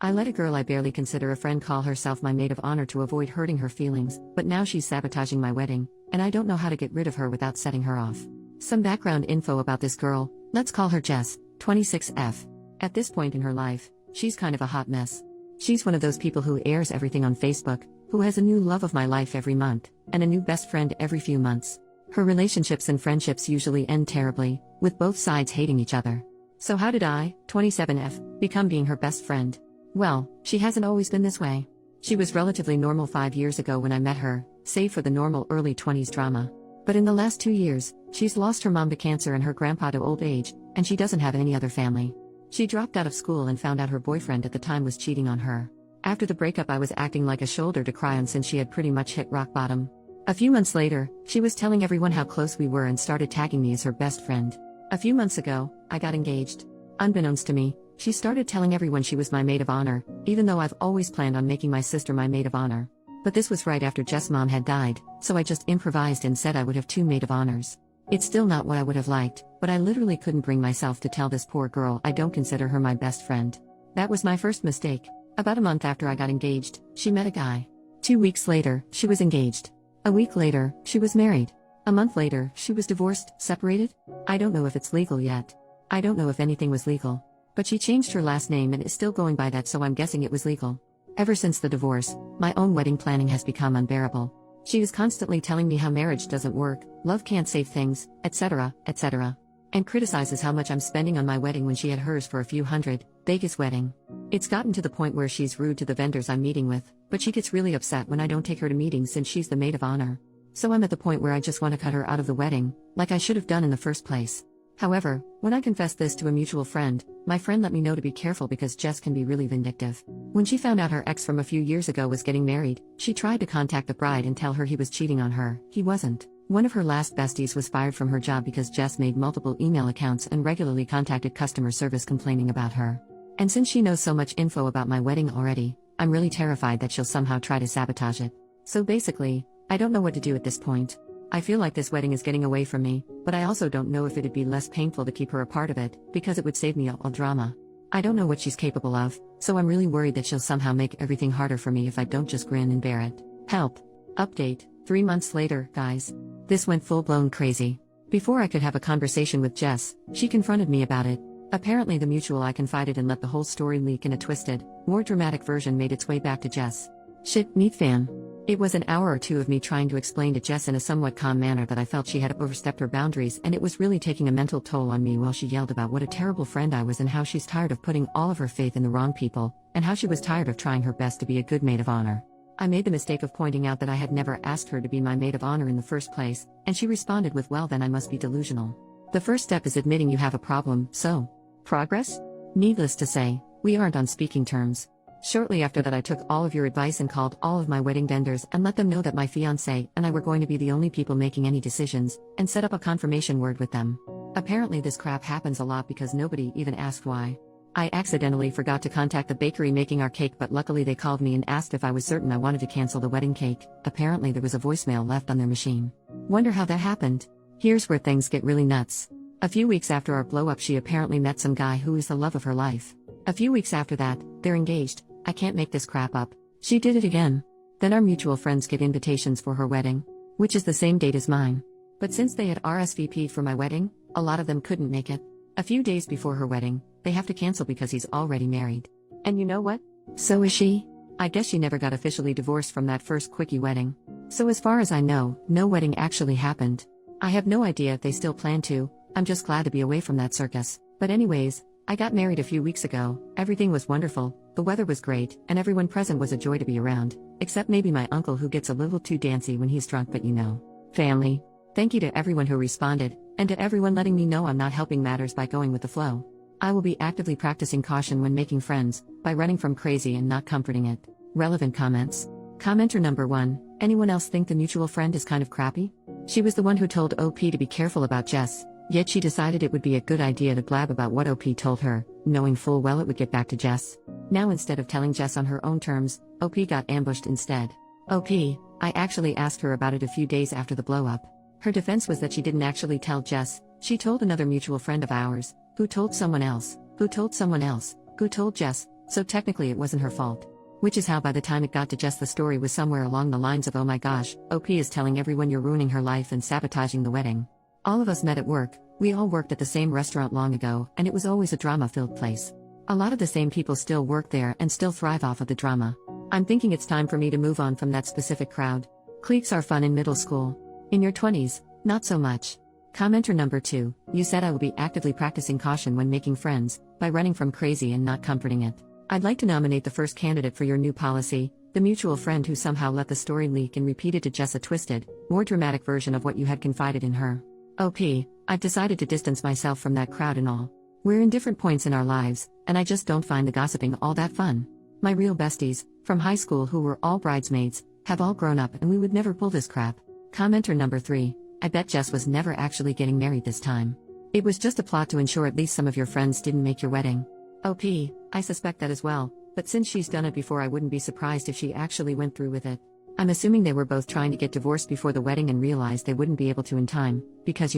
I let a girl I barely consider a friend call herself my maid of honor to avoid hurting her feelings, but now she's sabotaging my wedding, and I don't know how to get rid of her without setting her off. Some background info about this girl: let's call her Jess, 26F. At this point in her life, she's kind of a hot mess. She's one of those people who airs everything on Facebook, who has a new love of my life every month, and a new best friend every few months. Her relationships and friendships usually end terribly, with both sides hating each other. So how did I, 27F, become being her best friend? Well, she hasn't always been this way. She was relatively normal 5 years ago when I met her, save for the normal early 20s drama. But in the last 2 years, she's lost her mom to cancer and her grandpa to old age, and she doesn't have any other family. She dropped out of school and found out her boyfriend at the time was cheating on her. After the breakup, I was acting like a shoulder to cry on since she had pretty much hit rock bottom. A few months later, she was telling everyone how close we were and started tagging me as her best friend. A few months ago, I got engaged. Unbeknownst to me, she started telling everyone she was my maid of honor, even though I've always planned on making my sister my maid of honor. But this was right after Jess' mom had died, so I just improvised and said I would have 2 maid of honors. It's still not what I would have liked, but I literally couldn't bring myself to tell this poor girl I don't consider her my best friend. That was my first mistake. About a month after I got engaged, she met a guy. 2 weeks later, she was engaged. A week later, she was married. A month later, she was divorced, separated. I don't know if it's legal yet. I don't know if anything was legal. But she changed her last name and is still going by that, so I'm guessing it was legal. Ever since the divorce, my own wedding planning has become unbearable. She is constantly telling me how marriage doesn't work, love can't save things, etc., etc. And criticizes how much I'm spending on my wedding when she had hers for a few hundred. Vegas wedding. It's gotten to the point where she's rude to the vendors I'm meeting with, but she gets really upset when I don't take her to meetings since she's the maid of honor. So I'm at the point where I just want to cut her out of the wedding, like I should have done in the first place. However, when I confessed this to a mutual friend, my friend let me know to be careful because Jess can be really vindictive. When she found out her ex from a few years ago was getting married, she tried to contact the bride and tell her he was cheating on her. He wasn't. One of her last besties was fired from her job because Jess made multiple email accounts and regularly contacted customer service complaining about her. And since she knows so much info about my wedding already, I'm really terrified that she'll somehow try to sabotage it. So basically, I don't know what to do at this point. I feel like this wedding is getting away from me, but I also don't know if it'd be less painful to keep her a part of it, because it would save me all drama. I don't know what she's capable of, so I'm really worried that she'll somehow make everything harder for me if I don't just grin and bear it. Help. Update. 3 months later, guys. This went full-blown crazy. Before I could have a conversation with Jess, she confronted me about it. Apparently the mutual I confided in let the whole story leak, and a twisted, more dramatic version made its way back to Jess. Shit, meet fan. It was an hour or two of me trying to explain to Jess in a somewhat calm manner that I felt she had overstepped her boundaries, and it was really taking a mental toll on me while she yelled about what a terrible friend I was and how she's tired of putting all of her faith in the wrong people, and how she was tired of trying her best to be a good maid of honor. I made the mistake of pointing out that I had never asked her to be my maid of honor in the first place, and she responded with, well, then I must be delusional. The first step is admitting you have a problem, so. Progress? Needless to say, we aren't on speaking terms. Shortly after that, I took all of your advice and called all of my wedding vendors and let them know that my fiancé and I were going to be the only people making any decisions, and set up a confirmation word with them. Apparently this crap happens a lot because nobody even asked why. I accidentally forgot to contact the bakery making our cake, but luckily they called me and asked if I was certain I wanted to cancel the wedding cake. Apparently there was a voicemail left on their machine. Wonder how that happened. Here's where things get really nuts. A few weeks after our blow-up, she apparently met some guy who is the love of her life. A few weeks after that, they're engaged. I can't make this crap up. She did it again. Then our mutual friends get invitations for her wedding, which is the same date as mine. But since they had RSVP'd for my wedding, a lot of them couldn't make it. A few days before her wedding, they have to cancel because he's already married. And you know what? So is she. I guess she never got officially divorced from that first quickie wedding. So as far as I know, no wedding actually happened. I have no idea if they still plan to. I'm just glad to be away from that circus. But anyways, I got married a few weeks ago. Everything was wonderful, the weather was great, and everyone present was a joy to be around, except maybe my uncle who gets a little too dancy when he's drunk, but you know. Family. Thank you to everyone who responded, and to everyone letting me know I'm not helping matters by going with the flow. I will be actively practicing caution when making friends, by running from crazy and not comforting it. Relevant comments. Commenter number 1, anyone else think the mutual friend is kind of crappy? She was the one who told OP to be careful about Jess. Yet she decided it would be a good idea to blab about what OP told her, knowing full well it would get back to Jess. Now instead of telling Jess on her own terms, OP got ambushed instead. OP, I actually asked her about it a few days after the blow-up. Her defense was that she didn't actually tell Jess, she told another mutual friend of ours, who told someone else, who told someone else, who told Jess, so technically it wasn't her fault. Which is how by the time it got to Jess the story was somewhere along the lines of, oh my gosh, OP is telling everyone you're ruining her life and sabotaging the wedding. All of us met at work, we all worked at the same restaurant long ago, and it was always a drama-filled place. A lot of the same people still work there and still thrive off of the drama. I'm thinking it's time for me to move on from that specific crowd. Cliques are fun in middle school. In your 20s, not so much. Commenter number 2, you said I will be actively practicing caution when making friends, by running from crazy and not comforting it. I'd like to nominate the first candidate for your new policy, the mutual friend who somehow let the story leak and repeated to Jess a twisted, more dramatic version of what you had confided in her. OP, I've decided to distance myself from that crowd and all. We're in different points in our lives, and I just don't find the gossiping all that fun. My real besties, from high school who were all bridesmaids, have all grown up and we would never pull this crap. Commenter number 3, I bet Jess was never actually getting married this time. It was just a plot to ensure at least some of your friends didn't make your wedding. OP, I suspect that as well, but since she's done it before I wouldn't be surprised if she actually went through with it. I'm assuming they were both trying to get divorced before the wedding and realized they wouldn't be able to in time, because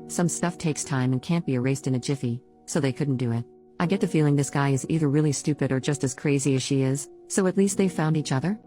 some stuff takes time and can't be erased in a jiffy, so they couldn't do it. I get the feeling this guy is either really stupid or just as crazy as she is, so at least they found each other?